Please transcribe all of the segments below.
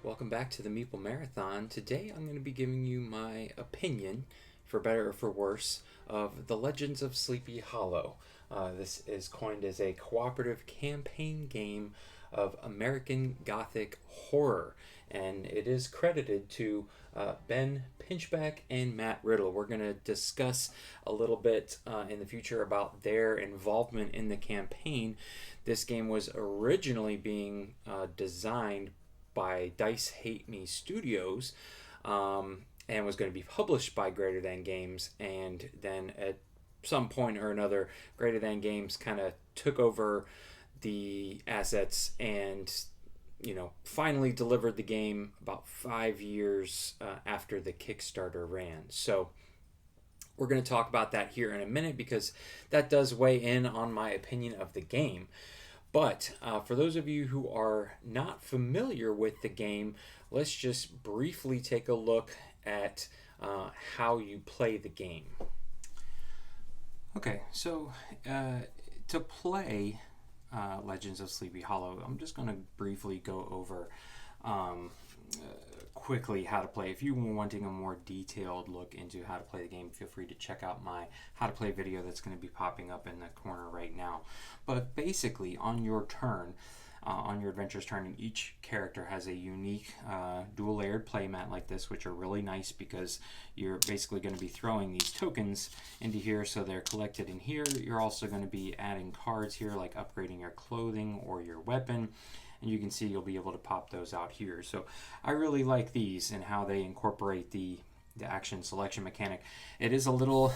Welcome back to the Meeple Marathon. Today I'm going to be giving you my opinion, for better or for worse, of The Legends of Sleepy Hollow. This is coined as a cooperative campaign game of American Gothic horror, and it is credited to Ben Pinchback and Matt Riddle. We're going to discuss a little bit in the future about their involvement in the campaign. This game was originally being designed by Dice Hate Me Studios, and was going to be published by Greater Than Games, and then at some point or another, Greater Than Games kind of took over the assets and finally delivered the game about 5 years after the Kickstarter ran. So we're going to talk about that here in a minute because that does weigh in on my opinion of the game. But for those of you who are not familiar with the game, let's just briefly take a look at how you play the game. Okay, so to play Legends of Sleepy Hollow, I'm just going to briefly go over quickly how to play. If you were wanting a more detailed look into how to play the game, feel free to check out my how to play video that's going to be popping up in the corner right now. But basically, on your turn, on your adventurer's turn, each character has a unique dual layered playmat like this, which are really nice because you're basically going to be throwing these tokens into here, so they're collected in here. You're also going to be adding cards here, like upgrading your clothing or your weapon. And you can see you'll be able to pop those out here. So I really like these and how they incorporate the action selection mechanic. It is a little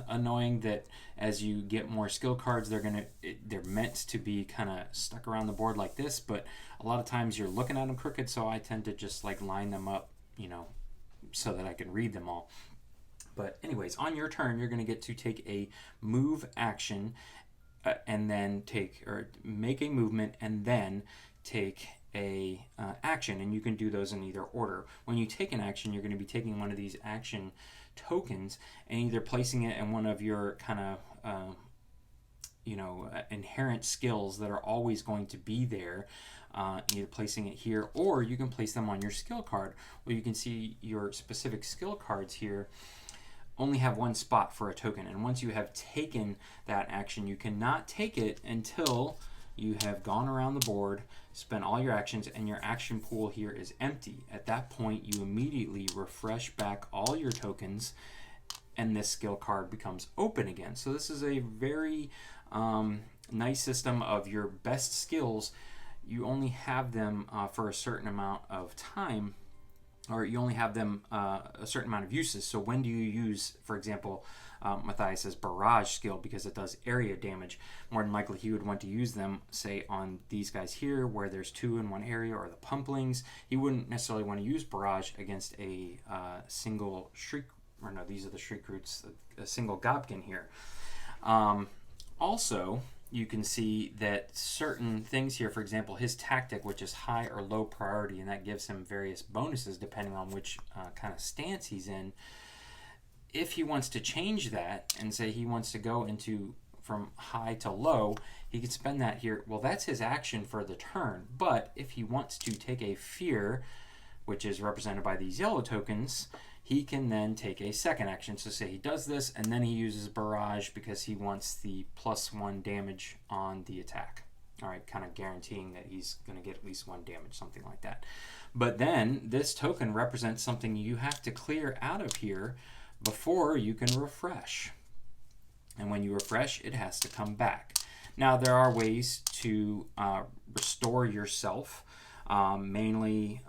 annoying that as you get more skill cards, they're meant to be kind of stuck around the board like this, but a lot of times you're looking at them crooked, so I tend to just like line them up, so that I can read them all. But anyways, on your turn, you're going to get to take a move action and then make a movement and then take a action, and you can do those in either order. When you take an action, you're going to be taking one of these action tokens and either placing it in one of your kind of inherent skills that are always going to be there, either placing it here, or you can place them on your skill card. Well, you can see your specific skill cards here only have one spot for a token, and once you have taken that action, you cannot take it until you have gone around the board, spent all your actions, and your action pool here is empty. At that point, you immediately refresh back all your tokens, and this skill card becomes open again. So this is a very nice system of your best skills. You only have them for a certain amount of time, or you only have them a certain amount of uses. So when do you use, for example, Matthias's barrage skill, because it does area damage? More than likely he would want to use them, say, on these guys here where there's two in one area, or the pumplings. He wouldn't necessarily want to use barrage against a single shriek, or no, these are the shriek roots, a single gobkin here. Also, you can see that certain things here, for example, his tactic, which is high or low priority, and that gives him various bonuses depending on which kind of stance he's in. If he wants to change that and say he wants to go into from high to low, he could spend that here. Well, that's his action for the turn. But if he wants to take a fear, which is represented by these yellow tokens, he can then take a second action. So say he does this, and then he uses barrage because he wants the +1 damage on the attack. All right, kind of guaranteeing that he's going to get at least 1 damage, something like that. But then this token represents something you have to clear out of here before you can refresh. And when you refresh, it has to come back. Now, there are ways to restore yourself. Mainly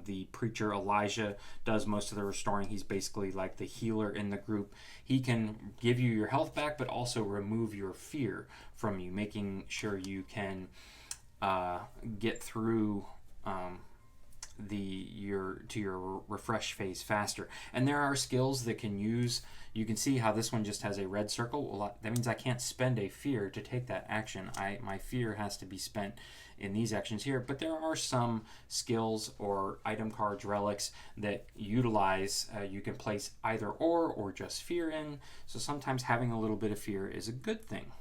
the preacher Elijah does most of the restoring. He's basically like the healer in the group. He can give you your health back, but also remove your fear from you, making sure you can get through your refresh phase faster. And there are skills that can use. You can see how this one just has a red circle. Well, that means I can't spend a fear to take that action. My fear has to be spent in these actions here. But there are some skills or item cards, relics that utilize, you can place either or just fear in. So sometimes having a little bit of fear is a good thing.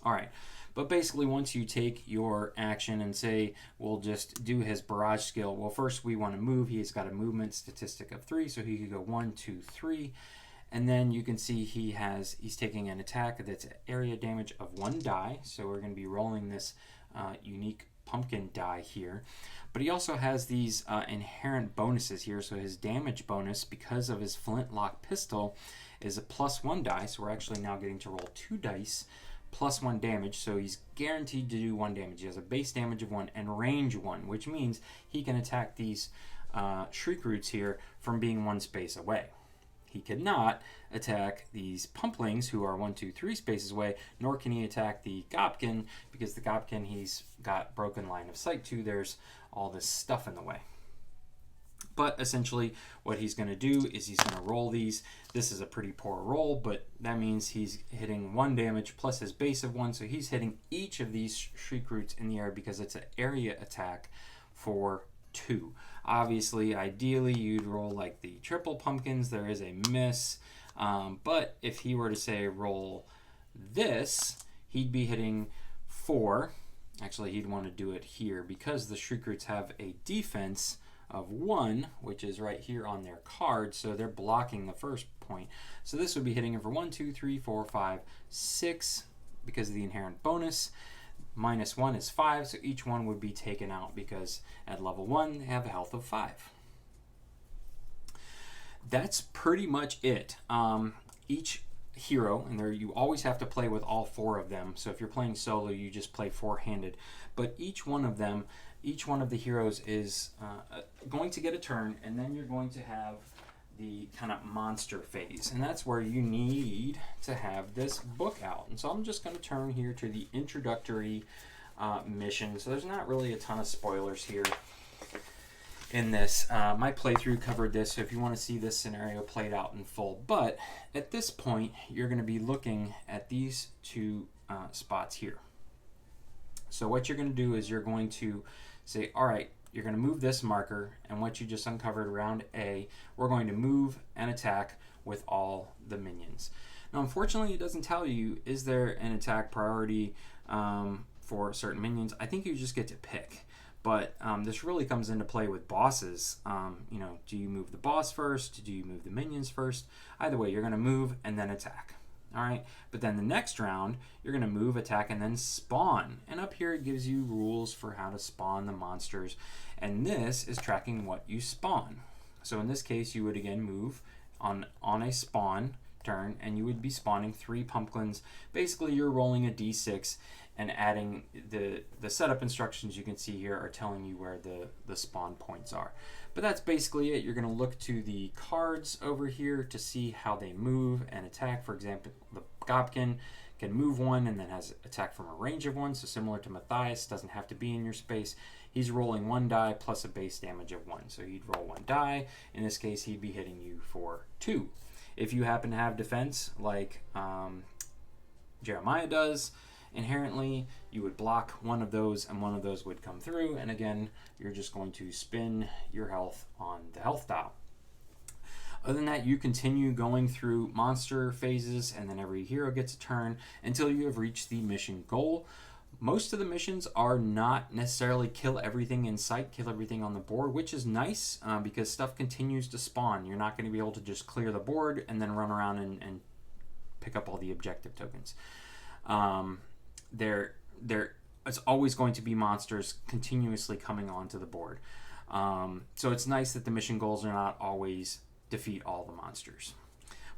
All right, But basically, once you take your action and say, we'll just do his barrage skill, well, first we want to move. He's got a movement statistic of 3, so he could go 1, 2, 3. And then you can see he's taking an attack that's area damage of 1 die. So we're going to be rolling this unique pumpkin die here. But he also has these inherent bonuses here. So his damage bonus, because of his flintlock pistol, is a +1 die. So we're actually now getting to roll 2 dice +1 damage. So he's guaranteed to do 1 damage. He has a base damage of 1 and range 1, which means he can attack these shriek roots here from being 1 space away. He cannot attack these pumplings who are 1, 2, 3 spaces away, nor can he attack the Gopkin, because the Gopkin he's got broken line of sight to. There's all this stuff in the way. But essentially what he's going to do is he's going to roll these. This is a pretty poor roll, but that means he's hitting 1 damage plus his base of 1. So he's hitting each of these shriek roots in the air because it's an area attack for 2. Obviously, ideally, you'd roll like the triple pumpkins. There is a miss. But if he were to say roll this, he'd be hitting 4. Actually, he'd want to do it here because the shriek roots have a defense of 1, which is right here on their card. So they're blocking the first point. So this would be hitting him for 1, 2, 3, 4, 5, 6 because of the inherent bonus. -1 is 5, so each one would be taken out because at level 1 they have a health of 5. That's pretty much it. Each hero, and there you always have to play with all 4 of them. So if you're playing solo, you just play 4-handed. But each one of them, each one of the heroes is going to get a turn, and then you're going to have the kind of monster phase, and that's where you need to have this book out. And so I'm just going to turn here to the introductory mission. So there's not really a ton of spoilers here in this. My playthrough covered this, so if you want to see this scenario played out in full. But at this point, you're going to be looking at these 2 spots here. So what you're going to do is you're going to say, all right, you're going to move this marker, and what you just uncovered around A, we're going to move and attack with all the minions. Now, unfortunately, it doesn't tell you, is there an attack priority for certain minions? I think you just get to pick. But this really comes into play with bosses. You know, do you move the boss first? Do you move the minions first? Either way, you're going to move and then attack. All right, but then the next round, you're going to move, attack, and then spawn. And up here, it gives you rules for how to spawn the monsters. And this is tracking what you spawn. So in this case, you would again move on a spawn turn, and you would be spawning 3 pumpkins. Basically, you're rolling a d6 and adding the setup instructions you can see here are telling you where the spawn points are. But that's basically it. You're going to look to the cards over here to see how they move and attack. For example, the Gopkin can move 1 and then has attack from a range of 1. So similar to Matthias, doesn't have to be in your space. He's rolling 1 die plus a base damage of 1. So he'd roll 1 die. In this case, he'd be hitting you for 2. If you happen to have defense like Jeremiah does, inherently you would block one of those and one of those would come through, and again you're just going to spin your health on the health dial. Other than that, you continue going through monster phases, and then every hero gets a turn until you have reached the mission goal. Most of the missions are not necessarily kill everything in sight, kill everything on the board, which is nice because stuff continues to spawn. You're not going to be able to just clear the board and then run around and pick up all the objective tokens. There is always going to be monsters continuously coming onto the board. So it's nice that the mission goals are not always defeat all the monsters.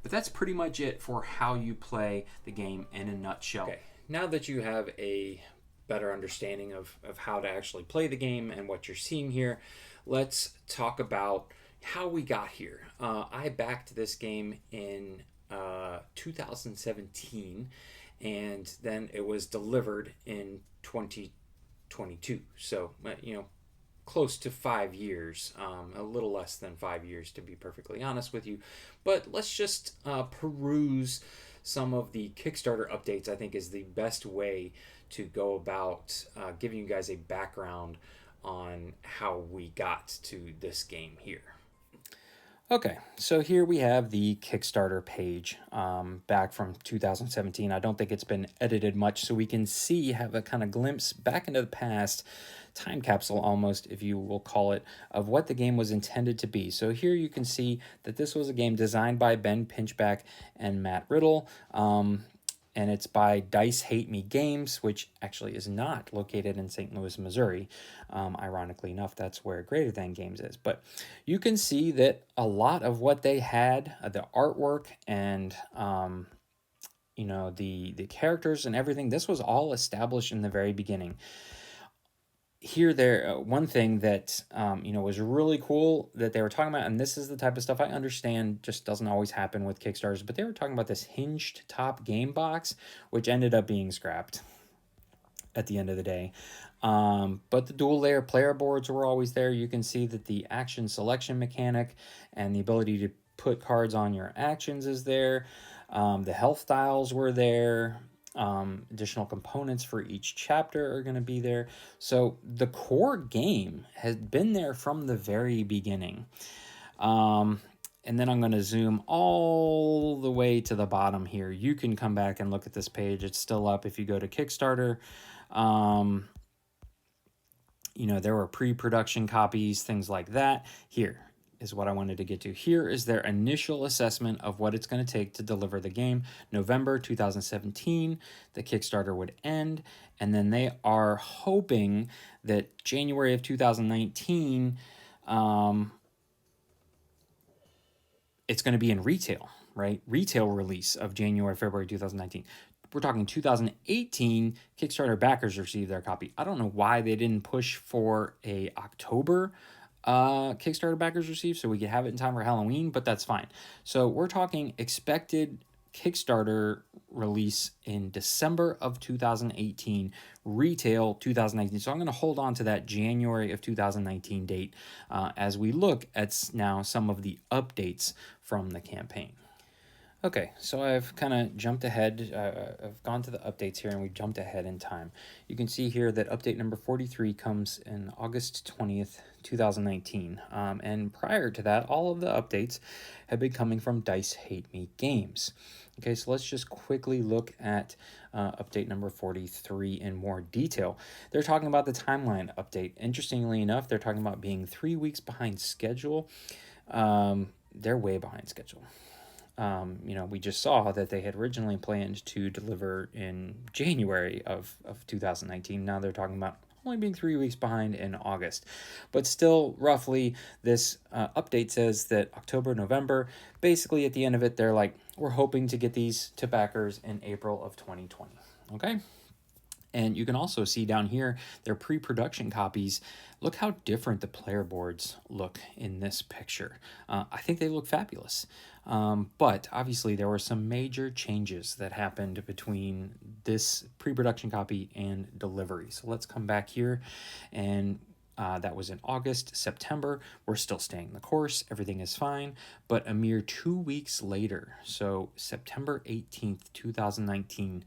But that's pretty much it for how you play the game in a nutshell. Okay, now that you have a better understanding of how to actually play the game and what you're seeing here, let's talk about how we got here. I backed this game in 2017, and then it was delivered in 2022. So, close to 5 years, a little less than 5 years to be perfectly honest with you. But let's just peruse some of the Kickstarter updates. I think is the best way to go about giving you guys a background on how we got to this game here. Okay, so here we have the Kickstarter page back from 2017. I don't think it's been edited much, so we can see, have a kind of glimpse back into the past, time capsule almost, if you will call it, of what the game was intended to be. So here you can see that this was a game designed by Ben Pinchback and Matt Riddle. And it's by Dice Hate Me Games, which actually is not located in St. Louis, Missouri. Ironically enough, that's where Greater Than Games is. But you can see that a lot of what they had, the artwork and the characters and everything, this was all established in the very beginning. Here, one thing that was really cool that they were talking about, and this is the type of stuff I understand just doesn't always happen with Kickstarters, but they were talking about this hinged top game box, which ended up being scrapped at the end of the day. But the dual layer player boards were always there. You can see that the action selection mechanic and the ability to put cards on your actions is there. The health dials were there. Additional components for each chapter are going to be there. So the core game has been there from the very beginning. And then I'm going to zoom all the way to the bottom here. You can come back and look at this page. It's still up if you go to Kickstarter. There were pre-production copies, things like that. Here is what I wanted to get to. Here is their initial assessment of what it's going to take to deliver the game. November 2017, the Kickstarter would end, and then they are hoping that January of 2019, it's going to be in retail, right? Retail release of January, February 2019. We're talking 2018, Kickstarter backers received their copy. I don't know why they didn't push for a October Kickstarter backers received so we could have it in time for Halloween, but that's fine. So we're talking expected Kickstarter release in December of 2018, retail 2019. So I'm going to hold on to that January of 2019 date as we look at now some of the updates from the campaign. Okay, so I've kind of jumped ahead. I've gone to the updates here and we jumped ahead in time. You can see here that update number 43 comes in August 20th, 2019. And prior to that, all of the updates have been coming from Dice Hate Me Games. Okay, so let's just quickly look at update number 43 in more detail. They're talking about the timeline update. Interestingly enough, they're talking about being 3 weeks behind schedule. They're way behind schedule. We just saw that they had originally planned to deliver in January of 2019. Now they're talking about only being 3 weeks behind in August. But still, roughly, this update says that October, November, basically at the end of it, they're like, we're hoping to get these to backers in April of 2020. Okay? And you can also see down here their pre-production copies. Look how different the player boards look in this picture. I think they look fabulous. But obviously there were some major changes that happened between this pre-production copy and delivery. So let's come back here, and that was in August, September. We're still staying the course. Everything is fine. But a mere 2 weeks later, so September 18th, 2019,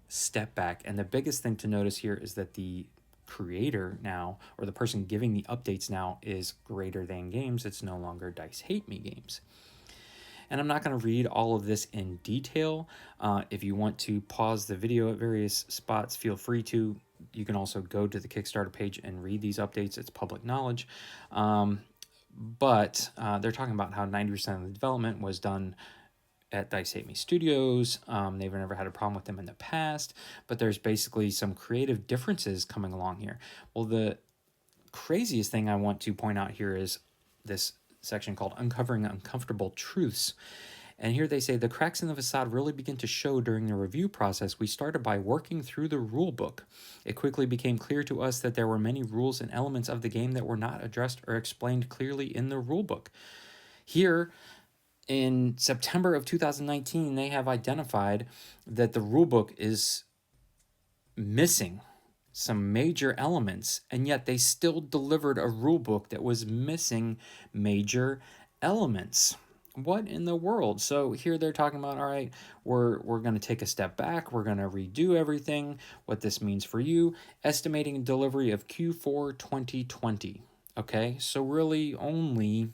step back. And the biggest thing to notice here is that the creator now, or the person giving the updates now, is Greater Than Games. It's no longer Dice Hate Me Games. And I'm not going to read all of this in detail. If you want to pause the video at various spots, feel free to. You can also go to the Kickstarter page and read these updates. It's public knowledge. But they're talking about how 90% of the development was done at Dice Hate Me Studios. They've never had a problem with them in the past, but there's basically some creative differences coming along here. Well, the craziest thing I want to point out here is this section called Uncovering Uncomfortable Truths. And here they say, the cracks in the facade really begin to show during the review process. We started by working through the rule book. It quickly became clear to us that there were many rules and elements of the game that were not addressed or explained clearly in the rule book. Here, in September of 2019, they have identified that the rulebook is missing some major elements, and yet they still delivered a rulebook that was missing major elements. What in the world? So here they're talking about, all right, we're going to take a step back. We're going to redo everything, what this means for you. Estimating delivery of Q4 2020. Okay, so really only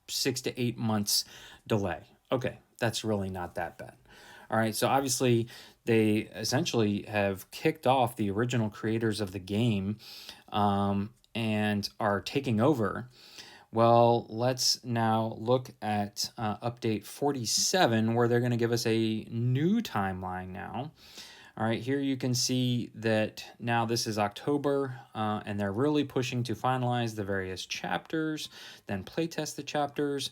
6 to 8 months delay. Okay, that's really not that bad. All right, so obviously they essentially have kicked off the original creators of the game, and are taking over. Well, let's now look at update 47, where they're going to give us a new timeline now. All right, here you can see that now this is October, and they're really pushing to finalize the various chapters, then playtest the chapters.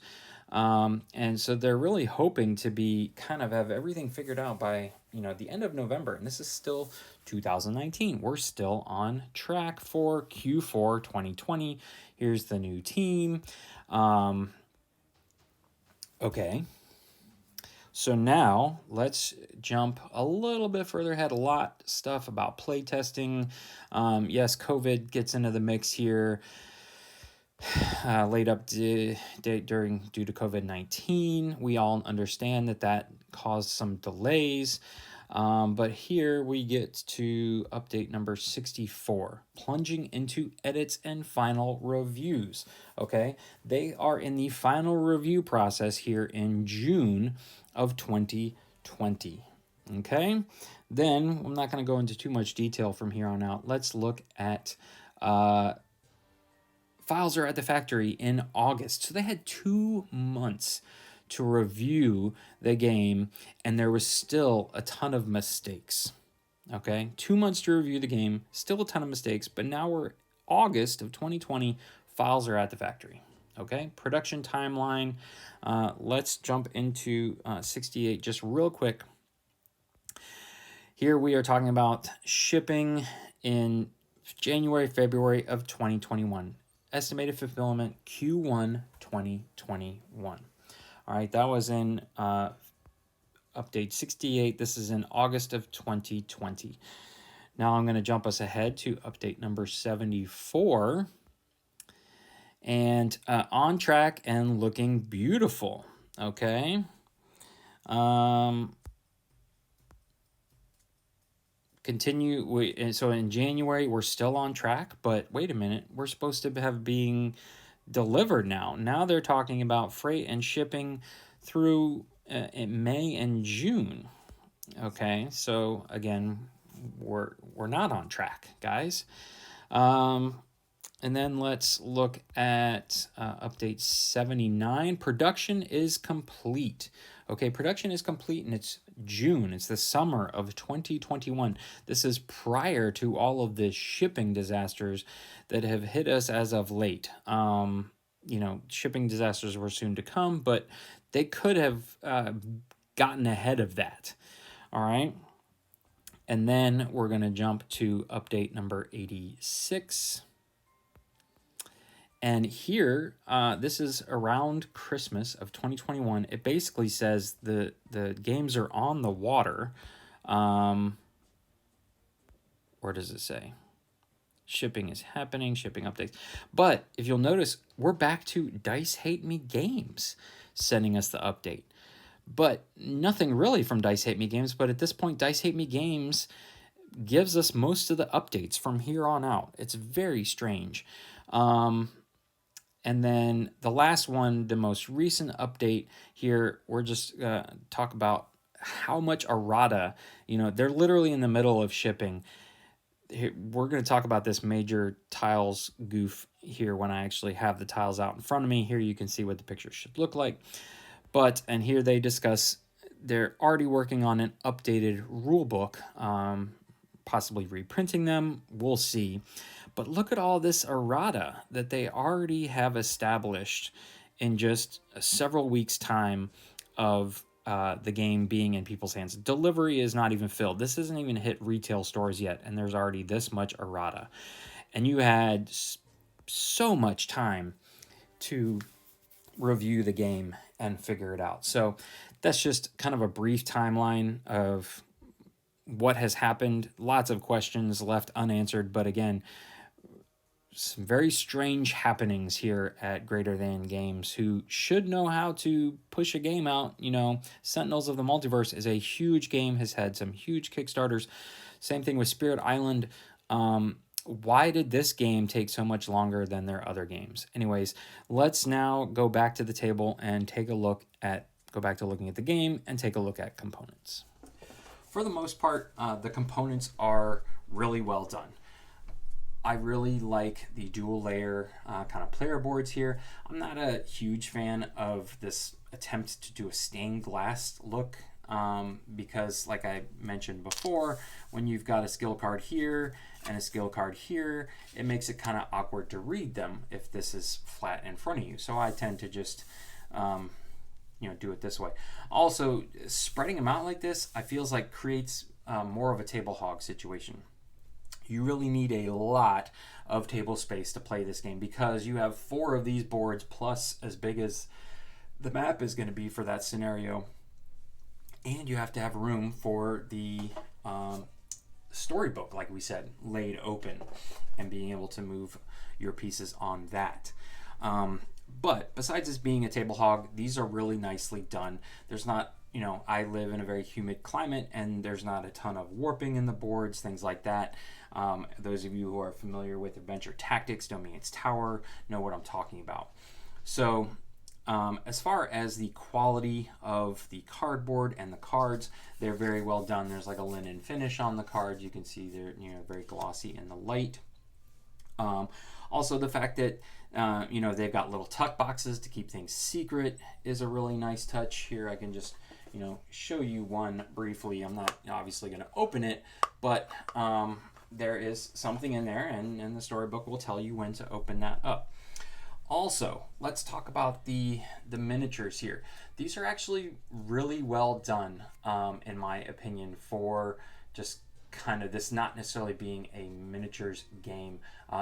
And so they're really hoping to be kind of have everything figured out by, the end of November. And this is still 2019. We're still on track for Q4 2020. Here's the new team. Okay. So now let's jump a little bit further ahead. A lot of stuff about playtesting. Yes, COVID gets into the mix here. Late up due to COVID-19. We all understand that caused some delays. But here we get to update number 64, plunging into edits and final reviews. Okay, they are in the final review process here in June of 2020. Okay, then I'm not going to go into too much detail from here on out. Let's look at files are at the factory in August. So they had 2 months to review the game, and there was still a ton of mistakes. Okay, 2 months to review the game, still a ton of mistakes, but now we're August of 2020, files are at the factory. Okay, production timeline. Let's jump into 68 just real quick. Here we are talking about shipping in January, February of 2021. Estimated fulfillment Q1 2021. All right, that was in update 68. This is in August of 2020. Now I'm going to jump us ahead to update number 74. And on track and looking beautiful. Okay. Continue. So in January, we're still on track, but wait a minute. We're supposed to have being delivered now. Now they're talking about freight and shipping through in May and June. Okay, so again, we're not on track, guys. And then let's look at update 79. Production is complete. Okay, production is complete, and it's June. It's the summer of 2021. This is prior to all of the shipping disasters that have hit us as of late. Shipping disasters were soon to come, but they could have gotten ahead of that. All right. And then we're going to jump to update number 86. And here, this is around Christmas of 2021. It basically says the games are on the water. Where does it say? Shipping is happening, shipping updates. But if you'll notice, we're back to Dice Hate Me Games sending us the update. But nothing really from Dice Hate Me Games. But at this point, Dice Hate Me Games gives us most of the updates from here on out. It's very strange. And then the last one, the most recent update here, we're just talk about how much errata, they're literally in the middle of shipping. Here, we're going to talk about this major tiles goof here when I actually have the tiles out in front of me. Here you can see what the picture should look like. And here they discuss they're already working on an updated rule book, possibly reprinting them. We'll see. But look at all this errata that they already have established in just several weeks' time of the game being in people's hands. Delivery is not even filled. This hasn't even hit retail stores yet, and there's already this much errata. And you had so much time to review the game and figure it out. So that's just kind of a brief timeline of what has happened. Lots of questions left unanswered, but again, some very strange happenings here at Greater Than Games, who should know how to push a game out. Sentinels of the Multiverse is a huge game, has had some huge Kickstarters. Same thing with Spirit Island. why did this game take so much longer than their other games? Anyways, let's now go back to the table and take a look at, go back to looking at the game and take a look at components. For the most part, the components are really well done. I really like the dual layer kind of player boards here. I'm not a huge fan of this attempt to do a stained glass look because, like I mentioned before, when you've got a skill card here and a skill card here, it makes it kind of awkward to read them if this is flat in front of you. So I tend to just do it this way. Also, spreading them out like this, I feels like creates more of a table hog situation. You really need a lot of table space to play this game because you have 4 of these boards plus as big as the map is going to be for that scenario, and you have to have room for the storybook, like we said, laid open and being able to move your pieces on that. But besides this being a table hog, these are really nicely done. There's not, I live in a very humid climate and there's not a ton of warping in the boards, things like that. Those of you who are familiar with Adventure Tactics, Domain's Tower, know what I'm talking about. So as far as the quality of the cardboard and the cards, they're very well done. There's like a linen finish on the cards. You can see they're very glossy in the light. Also, the fact that they've got little tuck boxes to keep things secret is a really nice touch. Here I can just show you one briefly. I'm not obviously going to open it, but there is something in there, and the storybook will tell you when to open that up. Also, let's talk about the miniatures here. These are actually really well done, in my opinion, for just kind of this not necessarily being a miniatures game.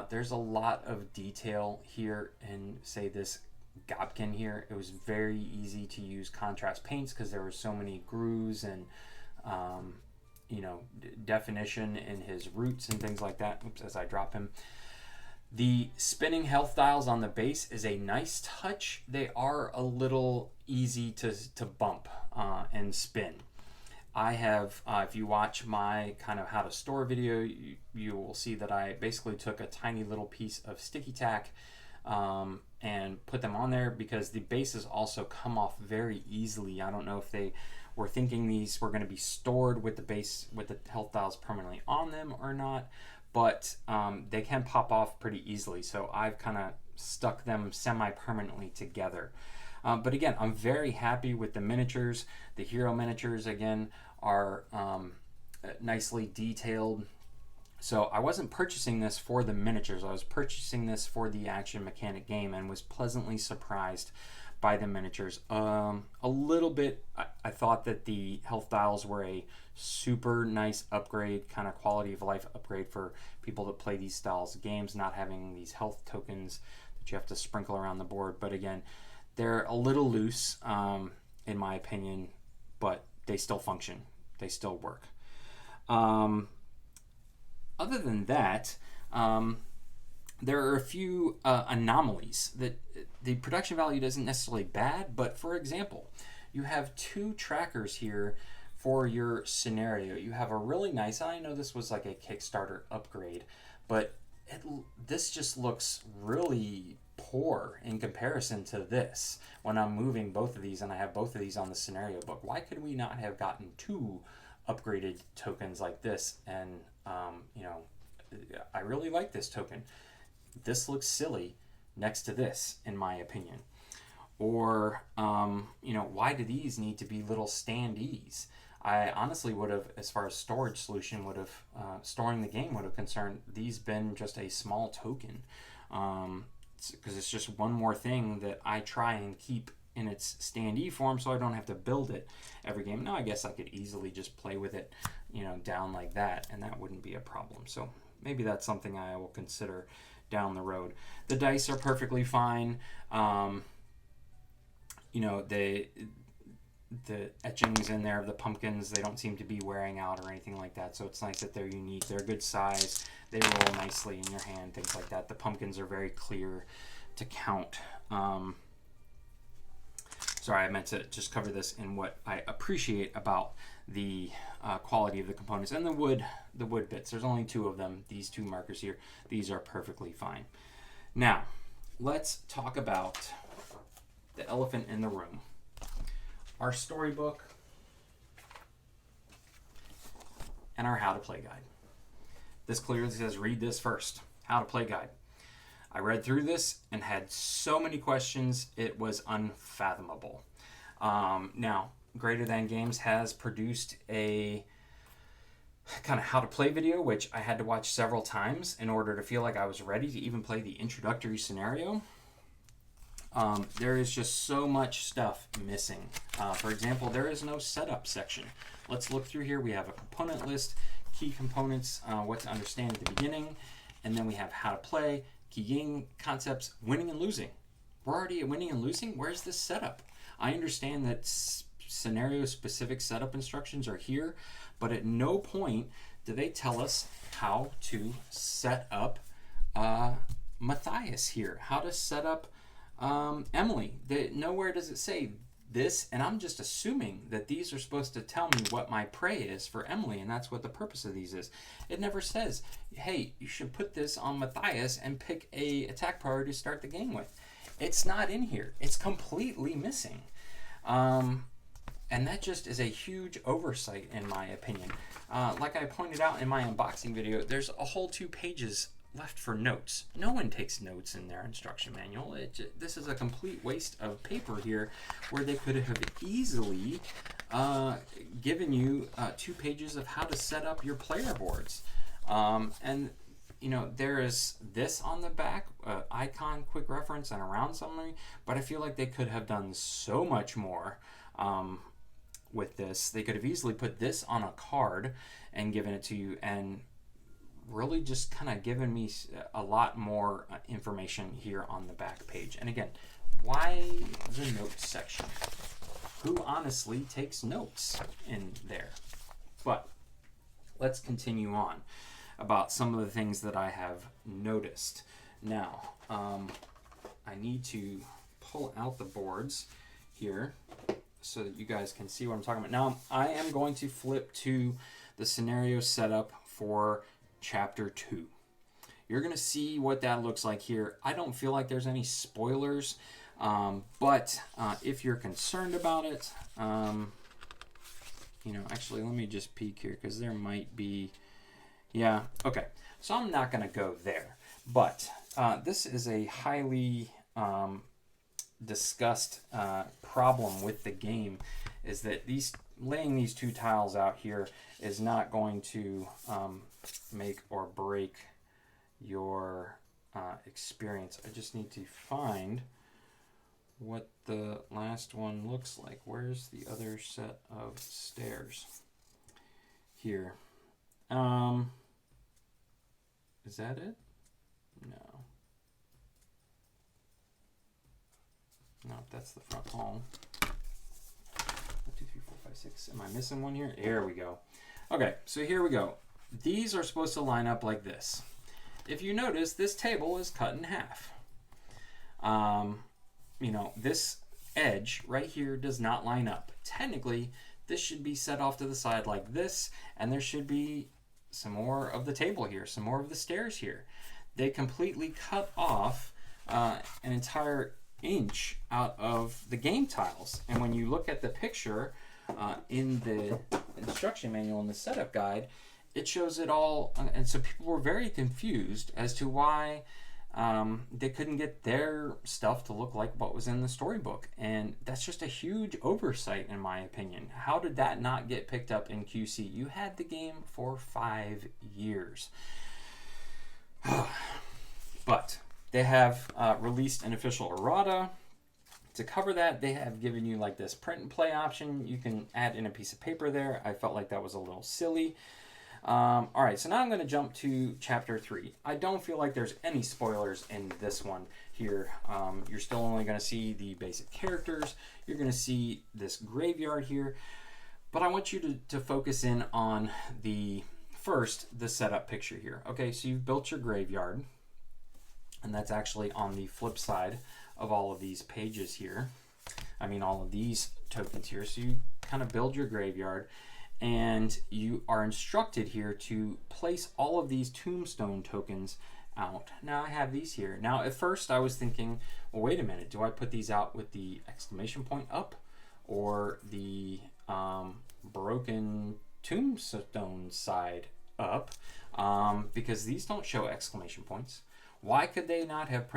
There's a lot of detail here in, say, this Gobkin here. It was very easy to use contrast paints because there were so many grooves and definition in his roots and things like that. Oops, as I drop him. The spinning health dials on the base is a nice touch. They are a little easy to bump and spin. I have, if you watch my kind of how to store video, you will see that I basically took a tiny little piece of sticky tack and put them on there because the bases also come off very easily. I don't know if they were thinking these were going to be stored with the base, with the health dials permanently on them or not, but they can pop off pretty easily. So I've kind of stuck them semi-permanently together. But again, I'm very happy with the miniatures. The hero miniatures, again, are nicely detailed. So I wasn't purchasing this for the miniatures. I was purchasing this for the action mechanic game and was pleasantly surprised by the miniatures. A little bit, I thought that the health dials were a super nice upgrade, kind of quality of life upgrade for people that play these styles of games, not having these health tokens that you have to sprinkle around the board. But again, they're a little loose, in my opinion, but they still function. They still work. Other than that, there are a few anomalies that the production value isn't necessarily bad, but for example, you have 2 trackers here for your scenario. You have a really nice, I know this was like a Kickstarter upgrade, but this just looks really poor in comparison to this when I'm moving both of these and I have both of these on the scenario book. Why could we not have gotten 2 upgraded tokens like this? And I really like this token. This looks silly next to this, in my opinion. Or why do these need to be little standees? I honestly would have, as far as storage solution would have, storing the game would have concerned these been just a small token, because it's just one more thing that I try and keep in its standee form so I don't have to build it every game. Now I guess I could easily just play with it down like that, and that wouldn't be a problem. So maybe that's something I will consider down the road. The dice are perfectly fine. The etchings in there of the pumpkins, they don't seem to be wearing out or anything like that, so it's nice that they're unique. They're a good size, they roll nicely in your hand, things like that. The pumpkins are very clear to count. So sorry, I meant to just cover this in what I appreciate about the quality of the components and the wood bits. There's only 2 of them. These 2 markers here, these are perfectly fine. Now, let's talk about the elephant in the room. Our storybook and our how to play guide. This clearly says read this first. How to play guide. I read through this and had so many questions, it was unfathomable. Now, Greater Than Games has produced a kind of how to play video, which I had to watch several times in order to feel like I was ready to even play the introductory scenario. There is just so much stuff missing. For example, there is no setup section. Let's look through here. We have a component list, key components, what to understand at the beginning, and then we have how to play, key game concepts, winning and losing. We're already at winning and losing? Where's this setup? I understand that scenario-specific setup instructions are here, but at no point do they tell us how to set up Matthias here, how to set up Emily. Nowhere does it say this, and I'm just assuming that these are supposed to tell me what my prey is for Emily, and that's what the purpose of these is. It never says, hey, you should put this on Matthias and pick a attack priority to start the game with. It's not in here. It's completely missing. And that just is a huge oversight in my opinion. Like I pointed out in my unboxing video, there's a whole 2 pages left for notes. No one takes notes in their instruction manual. This is a complete waste of paper here, where they could have easily given you 2 pages of how to set up your player boards. And you know, there is this on the back, icon, quick reference, and a round summary, but I feel like they could have done so much more with this. They could have easily put this on a card and given it to you, and really just kind of given me a lot more information here on the back page. And again, why the notes section? Who honestly takes notes in there? But let's continue on about some of the things that I have noticed. Now, I need to pull out the boards here so that you guys can see what I'm talking about. Now, I am going to flip to the scenario setup for Chapter 2. You're going to see what that looks like here. I don't feel like there's any spoilers, but if you're concerned about it, you know, actually, let me just peek here because there might be, yeah, okay. So I'm not going to go there, but this is a highly discussed problem with the game, is that laying these 2 tiles out here is not going to make or break your experience. I just need to find what the last one looks like. Where's the other set of stairs? Here. Is that it? No. No, that's the front hall. 1, 2, 3, 4, 5, 6. Am I missing one here? Here we go. Okay, so here we go. These are supposed to line up like this. If you notice, this table is cut in half. You know, this edge right here does not line up. Technically, this should be set off to the side like this, and there should be some more of the table here, some more of the stairs here. They completely cut off an entire inch out of the game tiles. And when you look at the picture in the instruction manual and the setup guide, it shows it all. And so people were very confused as to why they couldn't get their stuff to look like what was in the storybook. And that's just a huge oversight in my opinion. How did that not get picked up in QC? You had the game for 5 years. But they have released an official errata. To cover that, they have given you like this print and play option. You can add in a piece of paper there. I felt like that was a little silly. All right, so now I'm going to jump to Chapter 3. I don't feel like there's any spoilers in this one here. You're still only going to see the basic characters. You're going to see this graveyard here. But I want you to focus in on the setup picture here. Okay, so you've built your graveyard. And that's actually on the flip side of all of these pages here. I mean all of these tokens here. So you kind of build your graveyard, and you are instructed here to place all of these tombstone tokens out. Now I have these here. Now at first I was thinking, well, wait a minute, do I put these out with the exclamation point up or the broken tombstone side up? Because these don't show exclamation points. Why could they not have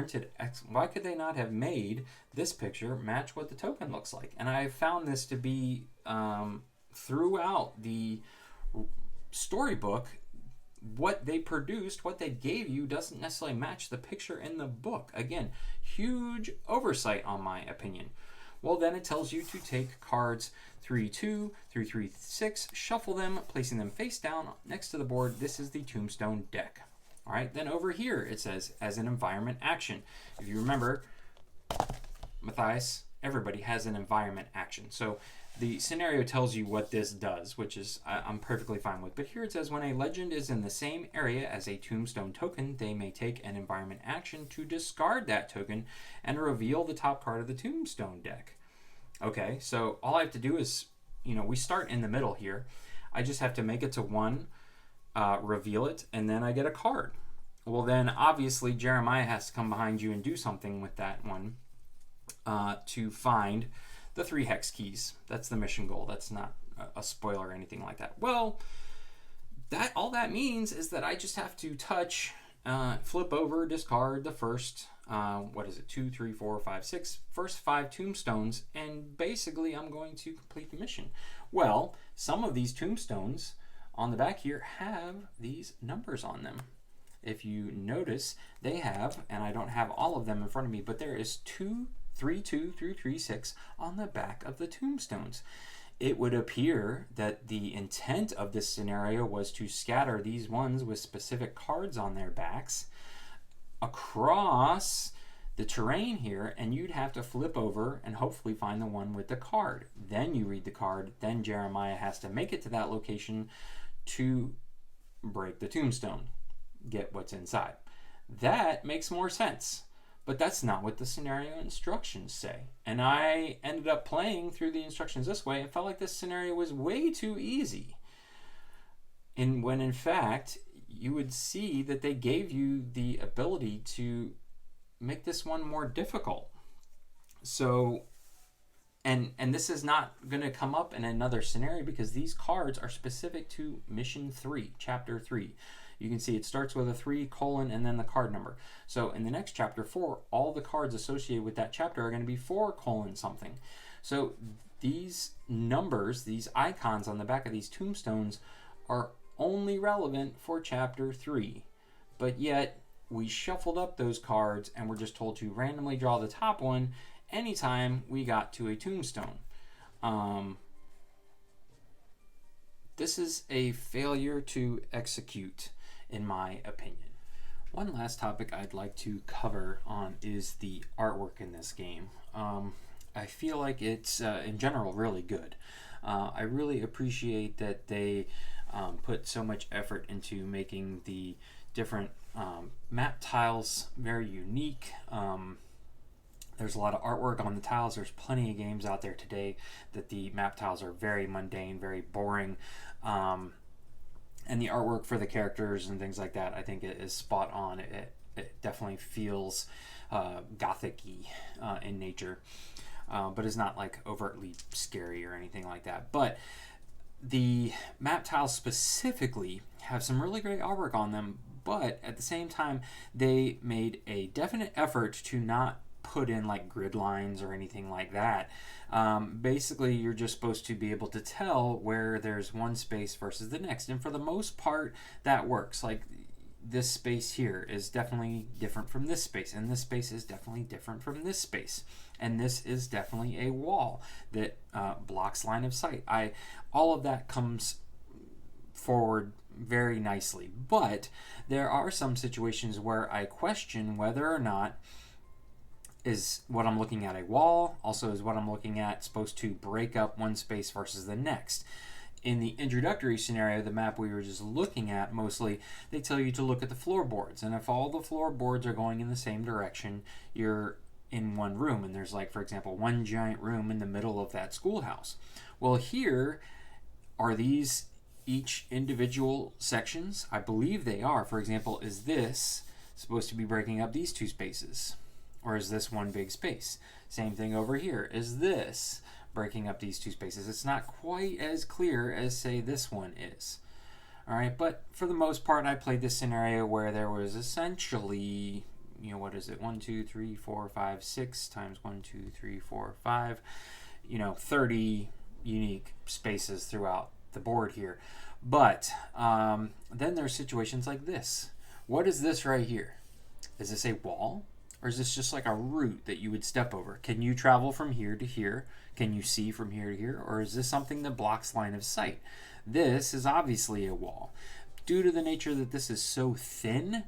why could they not have made this picture match what the token looks like? And I found this to be throughout the storybook, what they produced, what they gave you doesn't necessarily match the picture in the book. Again, huge oversight on my opinion. Well, then it tells you to take cards 3-2 through 3-6, shuffle them, placing them face down next to the board. This is the tombstone deck. All right, then over here it says as an environment action. If you remember, Matthias, everybody has an environment action. So the scenario tells you what this does, which is I'm perfectly fine with. But here it says when a legend is in the same area as a tombstone token, they may take an environment action to discard that token and reveal the top card of the tombstone deck. Okay, so all I have to do is, we start in the middle here. I just have to make it to 1, reveal it, and then I get a card. Well, then obviously Jeremiah has to come behind you and do something with that one to find the 3 hex keys. That's the mission goal. That's not a spoiler or anything like that. Well, all that means is that I just have to touch, flip over, discard the first, 2, 3, 4, 5, 6, first 5 tombstones, and basically I'm going to complete the mission. Well, some of these tombstones on the back here have these numbers on them. If you notice, they have, and I don't have all of them in front of me, but there is 3-2 through 3-6 on the back of the tombstones. It would appear that the intent of this scenario was to scatter these ones with specific cards on their backs across the terrain here, and you'd have to flip over and hopefully find the one with the card. Then you read the card, then Jeremiah has to make it to that location to break the tombstone, get what's inside. That makes more sense. But that's not what the scenario instructions say. And I ended up playing through the instructions this way and felt like this scenario was way too easy. And when in fact, you would see that they gave you the ability to make this one more difficult. So, and this is not going to come up in another scenario because these cards are specific to Mission 3, Chapter 3. You can see it starts with a 3, and then the card number. So in the next chapter 4, all the cards associated with that chapter are going to be 4, something. So these numbers, these icons on the back of these tombstones are only relevant for chapter 3. But yet we shuffled up those cards and we're just told to randomly draw the top one anytime we got to a tombstone. This is a failure to execute, in my opinion. One last topic I'd like to cover on is the artwork in this game. I feel like it's, in general, really good. I really appreciate that they put so much effort into making the different map tiles very unique. There's a lot of artwork on the tiles. There's plenty of games out there today that the map tiles are very mundane, very boring. And the artwork for the characters and things like that, I think it is spot on. It definitely feels gothic-y in nature, but it's not like overtly scary or anything like that. But the map tiles specifically have some really great artwork on them, but at the same time, they made a definite effort to not put in like grid lines or anything like that. Basically, you're just supposed to be able to tell where there's one space versus the next, and for the most part, that works. Like this space here is definitely different from this space, and this space is definitely different from this space, and this is definitely a wall that blocks line of sight. All of that comes forward very nicely, but there are some situations where I question whether or not is what I'm looking at a wall, also is what I'm looking at supposed to break up one space versus the next. In the introductory scenario, the map we were just looking at mostly, they tell you to look at the floorboards, and if all the floorboards are going in the same direction, you're in one room, and there's, like, for example, one giant room in the middle of that schoolhouse. Well, here are these each individual sections? I believe they are. For example, is this supposed to be breaking up these two spaces? Or is this one big space? Same thing over here. Is this breaking up these two spaces? It's not quite as clear as, say, this one is. All right, but for the most part, I played this scenario where there was essentially, what is it? 1, 2, 3, 4, 5, 6 times 1, 2, 3, 4, 5, 30 unique spaces throughout the board here. But then there's situations like this. What is this right here? Is this a wall? Or is this just like a route that you would step over? Can you travel from here to here? Can you see from here to here? Or is this something that blocks line of sight? This is obviously a wall. Due to the nature that this is so thin,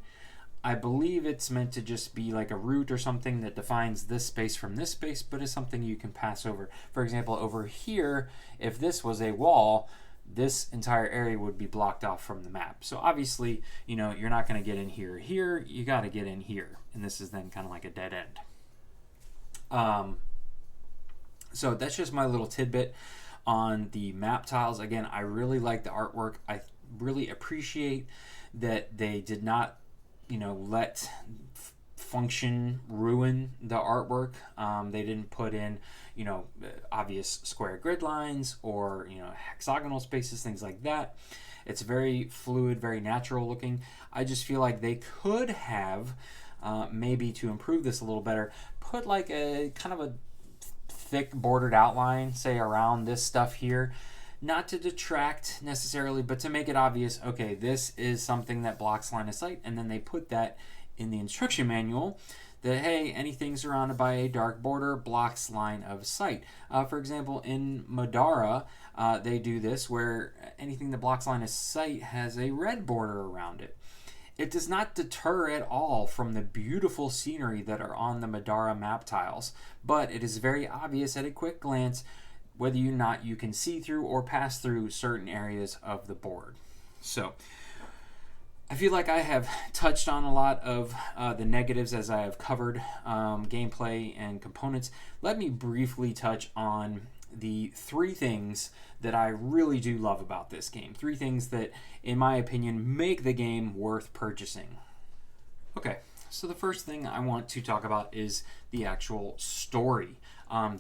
I believe it's meant to just be like a route or something that defines this space from this space, but is something you can pass over. For example, over here, if this was a wall, this entire area would be blocked off from the map. So obviously, you're not going to get in here. Here, you got to get in here. And this is then kind of like a dead end. So that's just my little tidbit on the map tiles. Again, I really like the artwork. I really appreciate that they did not, let function ruin the artwork. They didn't put in, obvious square grid lines or, hexagonal spaces, things like that. It's very fluid, very natural looking. I just feel like they could have, maybe to improve this a little better, put like a kind of a thick bordered outline, say around this stuff here, not to detract necessarily, but to make it obvious, okay, this is something that blocks line of sight, and then they put that in the instruction manual that, hey, anything surrounded by a dark border blocks line of sight. For example, in Madara, they do this where anything that blocks line of sight has a red border around it. It does not deter at all from the beautiful scenery that are on the Madara map tiles, but it is very obvious at a quick glance whether or not you can see through or pass through certain areas of the board. So I feel like I have touched on a lot of the negatives as I have covered gameplay and components. Let me briefly touch on the 3 things that I really do love about this game. 3 things that, in my opinion, make the game worth purchasing. Okay, so the first thing I want to talk about is the actual story.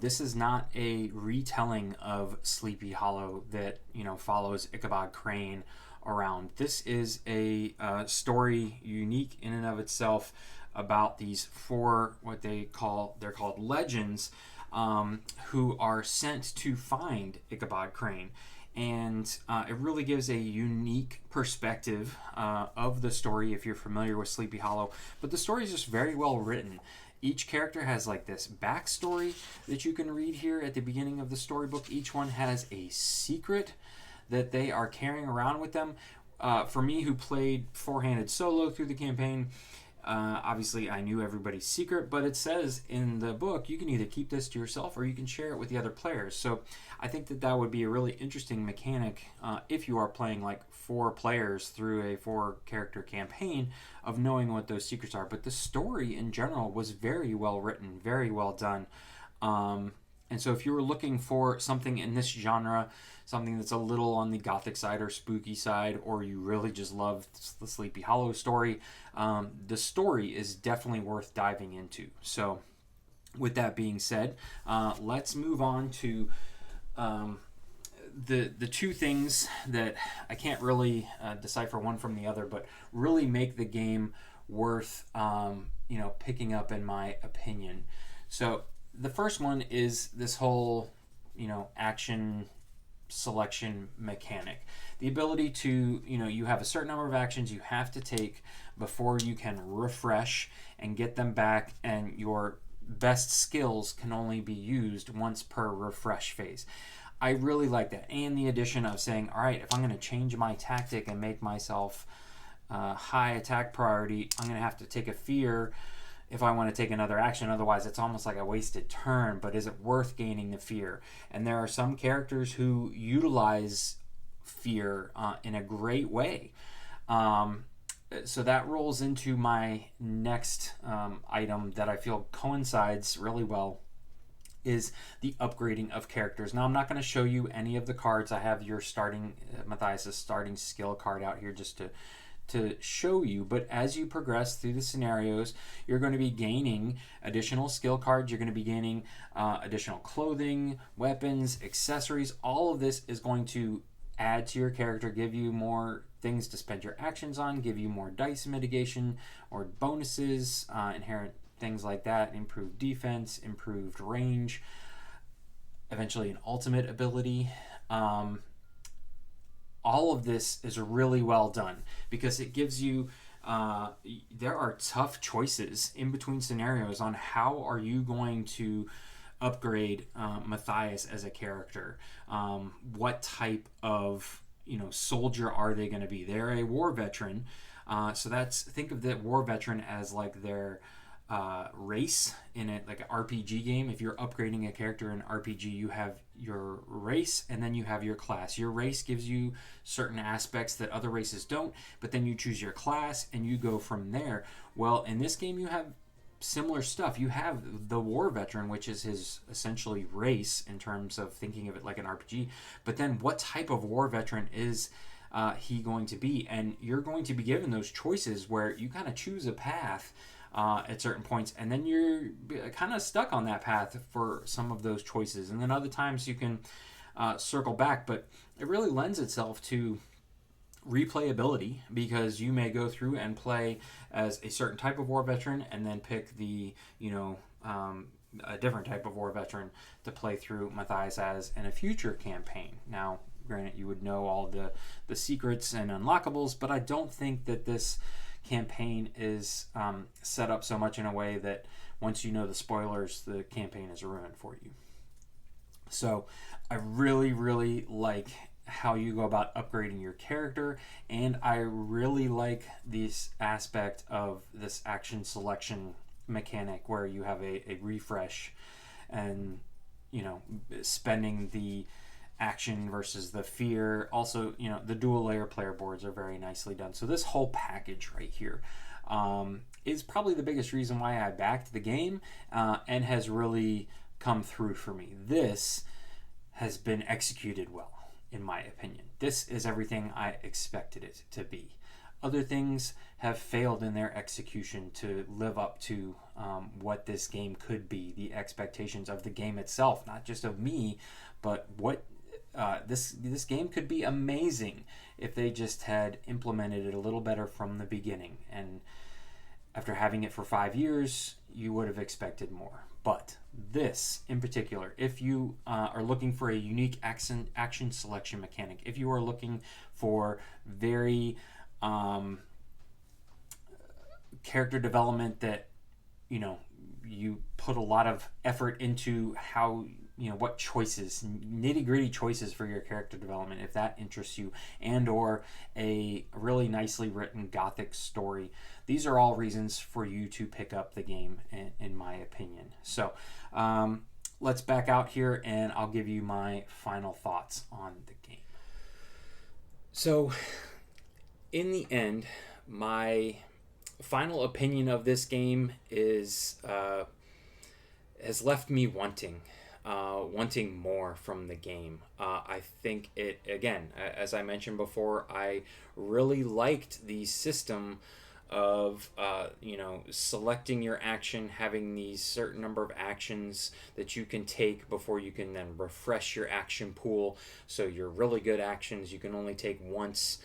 This is not a retelling of Sleepy Hollow that, follows Ichabod Crane around. This is a story unique in and of itself about these 4, they're called legends, who are sent to find Ichabod Crane. And it really gives a unique perspective of the story if you're familiar with Sleepy Hollow. But the story is just very well written. Each character has like this backstory that you can read here at the beginning of the storybook. Each one has a secret that they are carrying around with them. For me, who played four-handed solo through the campaign, obviously I knew everybody's secret, but it says in the book you can either keep this to yourself or you can share it with the other players. So I think that would be a really interesting mechanic if you are playing like 4 players through a 4-character campaign, of knowing what those secrets are. But the story in general was very well written, very well done. And so if you were looking for something in this genre, something that's a little on the gothic side or spooky side, or you really just love the Sleepy Hollow story, the story is definitely worth diving into. So with that being said, let's move on to the 2 things that I can't really decipher one from the other, but really make the game worth picking up, in my opinion. So the first one is this whole action selection mechanic. The ability to, you have a certain number of actions you have to take before you can refresh and get them back, and your best skills can only be used once per refresh phase. I really like that. And the addition of saying, all right, if I'm going to change my tactic and make myself high attack priority, I'm going to have to take a fear if I want to take another action. Otherwise, it's almost like a wasted turn, but is it worth gaining the fear? And there are some characters who utilize fear in a great way. So that rolls into my next item that I feel coincides really well is the upgrading of characters. Now, I'm not going to show you any of the cards. I have your starting Matthias' starting skill card out here just to show you, but as you progress through the scenarios, you're going to be gaining additional skill cards. You're going to be gaining additional clothing, weapons, accessories. All of this is going to add to your character, give you more things to spend your actions on, give you more dice mitigation or bonuses, inherent things like that, improved defense, improved range, eventually an ultimate ability. All of this is really well done because it gives you there are tough choices in between scenarios on how are you going to upgrade Matthias as a character. What type of soldier are they going to be? They're a war veteran, so think of the war veteran as like their race in it, like an RPG game. If you're upgrading a character in RPG, you have your race and then you have your class. Your race gives you certain aspects that other races don't, but then you choose your class and you go from there. Well, in this game, you have similar stuff. You have the war veteran, which is his essentially race in terms of thinking of it like an RPG, but then what type of war veteran is he going to be? And you're going to be given those choices where you kind of choose a path at certain points, and then you're kind of stuck on that path for some of those choices, and then other times you can circle back. But it really lends itself to replayability because you may go through and play as a certain type of war veteran and then pick the a different type of war veteran to play through Matthias as in a future campaign. Now, granted, you would know all the secrets and unlockables, but I don't think that this campaign is set up so much in a way that once you know the spoilers, the campaign is ruined for you. So I really, really like how you go about upgrading your character, and I really like this aspect of this action selection mechanic where you have a refresh and spending the action versus the fear. Also, the dual layer player boards are very nicely done. So this whole package right here is probably the biggest reason why I backed the game and has really come through for me. This has been executed well, in my opinion. This is everything I expected it to be. Other things have failed in their execution to live up to what this game could be, the expectations of the game itself, not just of me, but what this game could be amazing if they just had implemented it a little better from the beginning. And after having it for 5 years, you would have expected more. But this, in particular, if you are looking for a unique action selection mechanic, if you are looking for very character development that you put a lot of effort into how what choices, nitty-gritty choices for your character development, if that interests you, and or a really nicely written gothic story, these are all reasons for you to pick up the game, in my opinion. So let's back out here and I'll give you my final thoughts on the game. So in the end, my final opinion of this game is has left me wanting more from the game. I think it, again, as I mentioned before, I really liked the system of selecting your action, having these certain number of actions that you can take before you can then refresh your action pool. So your really good actions you can only take once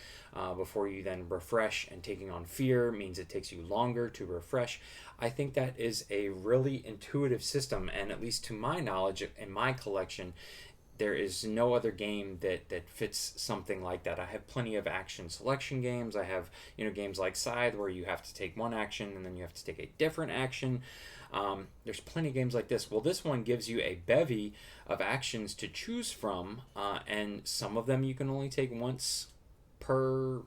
before you then refresh, and taking on fear means it takes you longer to refresh. I think that is a really intuitive system, and at least to my knowledge, in my collection, there is no other game that fits something like that. I have plenty of action selection games. I have games like Scythe where you have to take one action and then you have to take a different action. There's plenty of games like this. Well, this one gives you a bevy of actions to choose from, and some of them you can only take once per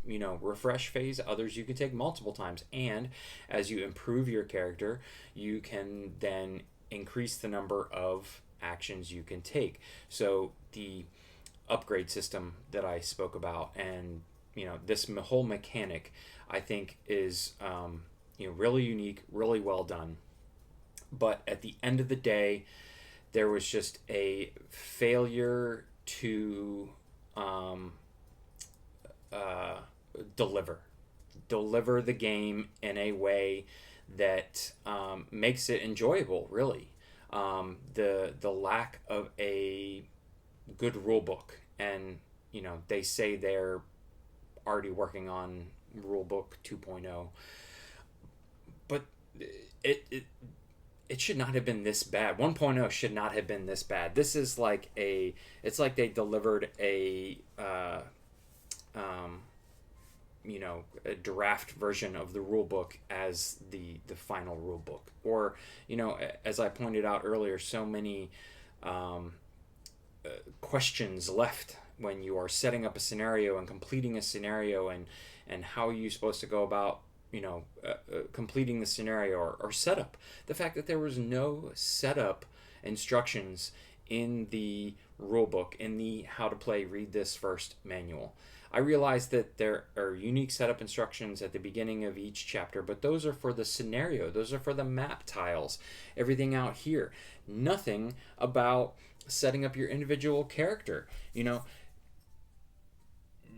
refresh phase. Others you can take multiple times, and as you improve your character, you can then increase the number of actions you can take. So the upgrade system that I spoke about, and this whole mechanic, I think, is really unique, really well done. But at the end of the day, there was just a failure to um, uh, deliver the game in a way that makes it enjoyable. Really, the lack of a good rule book, and they say they're already working on rulebook 2.0, but it it should not have been this bad. 1.0 should not have been this bad. This is like it's like they delivered um, a draft version of the rule book as the final rule book. Or, as I pointed out earlier, so many um, questions left when you are setting up a scenario and completing a scenario, and how are you supposed to go about completing the scenario, or setup. The fact that there was no setup instructions in the rulebook, in the how to play read this first manual. I realize that there are unique setup instructions at the beginning of each chapter, but those are for the scenario, those are for the map tiles, everything out here. Nothing about setting up your individual character.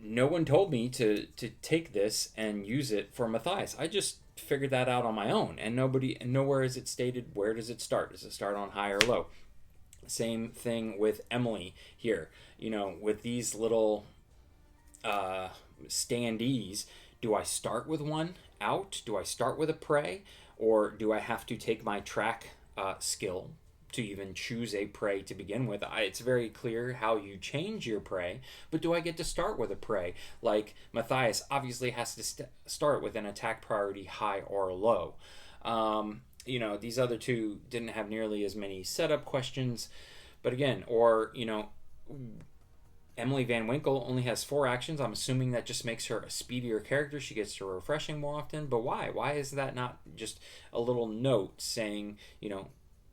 No one told me to take this and use it for Matthias. I just figured that out on my own, and nowhere is it stated where does it start. Does it start on high or low? Same thing with Emily here. With these little standees, do I start with one out? Do I start with a prey, or do I have to take my track skill to even choose a prey to begin with? It's very clear how you change your prey, but do I get to start with a prey? Like Matthias obviously has to start with an attack priority high or low. These other two didn't have nearly as many setup questions, but again, Emily Van Winkle only has 4 actions. I'm assuming that just makes her a speedier character. She gets to refreshing more often, but why? Why is that not just a little note saying,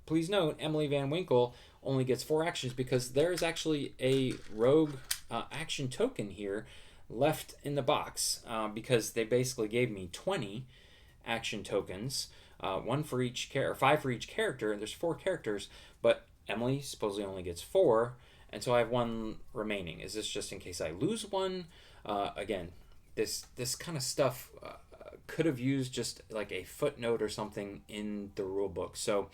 please note, Emily Van Winkle only gets 4 actions, because there's actually a rogue action token here left in the box, because they basically gave me 20 action tokens, 5 for each character, and there's 4 characters, but Emily supposedly only gets 4, and so I have 1 remaining. Is this just in case I lose one? Again, this kind of stuff could have used just like a footnote or something in the rule book. So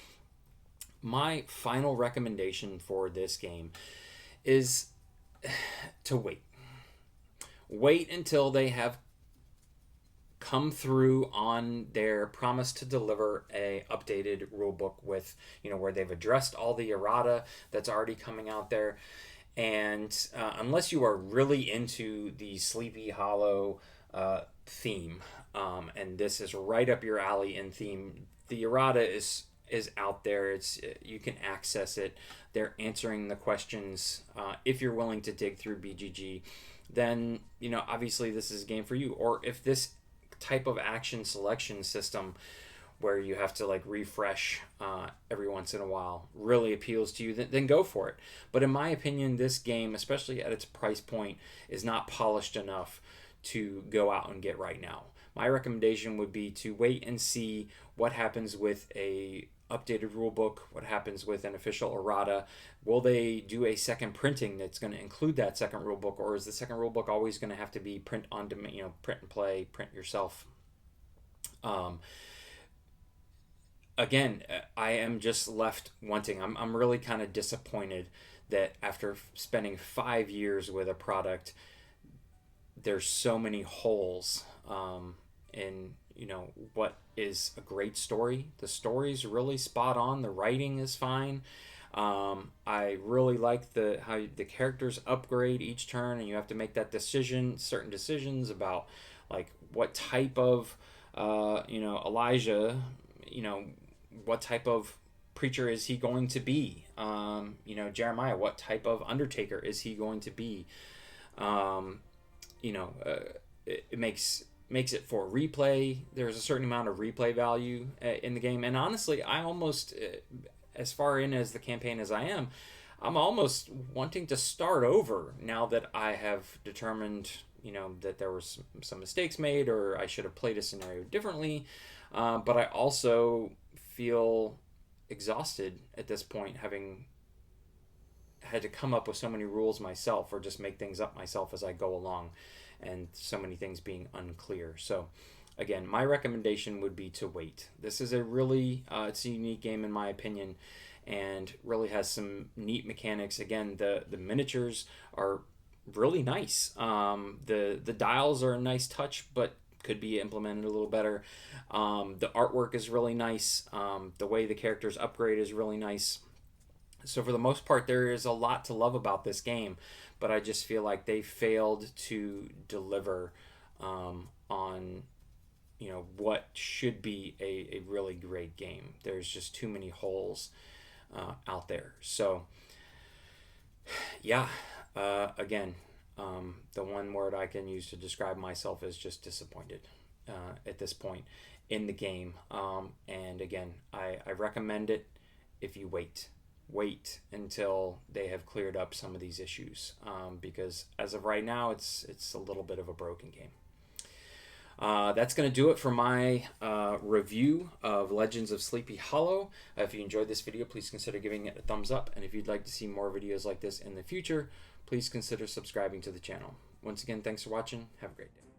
my final recommendation for this game is to wait. Wait until they have come through on their promise to deliver a updated rulebook with, where they've addressed all the errata that's already coming out there. And unless you are really into the Sleepy Hollow theme, and this is right up your alley in theme, the errata is out there. You can access it. They're answering the questions. If you're willing to dig through BGG, then obviously this is a game for you. Or if this type of action selection system, where you have to like refresh every once in a while, really appeals to you, then go for it. But in my opinion, this game, especially at its price point, is not polished enough to go out and get right now. My recommendation would be to wait and see what happens with a updated rulebook, what happens with an official errata. Will they do a second printing that's going to include that second rulebook, or is the second rulebook always going to have to be print on demand, print and play, print yourself? Again, I am just left wanting. I'm really kind of disappointed that after spending 5 years with a product, there's so many holes in what is a great story. The story's really spot on. The writing is fine. I really like how the characters upgrade each turn, and you have to make that certain decisions about like what type of Elijah, what type of preacher is he going to be? Jeremiah, what type of undertaker is he going to be? It makes it for replay. There's a certain amount of replay value in the game, and honestly, I almost, as far in as the campaign as I am, I'm almost wanting to start over now that I have determined you know, that there was some mistakes made, or I should have played a scenario differently. But I also feel exhausted at this point, having had to come up with so many rules myself, or just make things up myself as I go along, and so many things being unclear. So again, my recommendation would be to wait. This is a really it's a unique game in my opinion, and really has some neat mechanics. Again, the miniatures are really nice. The dials are a nice touch, but could be implemented a little better. The artwork is really nice. The way the characters upgrade is really nice. So for the most part, there is a lot to love about this game, but I just feel like they failed to deliver on, you know, what should be a really great game. There's just too many holes out there. So yeah, again, the one word I can use to describe myself is just disappointed at this point in the game. And again, I recommend it if you wait until they have cleared up some of these issues, because as of right now, it's a little bit of a broken game. That's going to do it for my review of Legends of Sleepy Hollow. If you enjoyed this video, please consider giving it a thumbs up. And if you'd like to see more videos like this in the future, please consider subscribing to the channel. Once again, thanks for watching. Have a great day.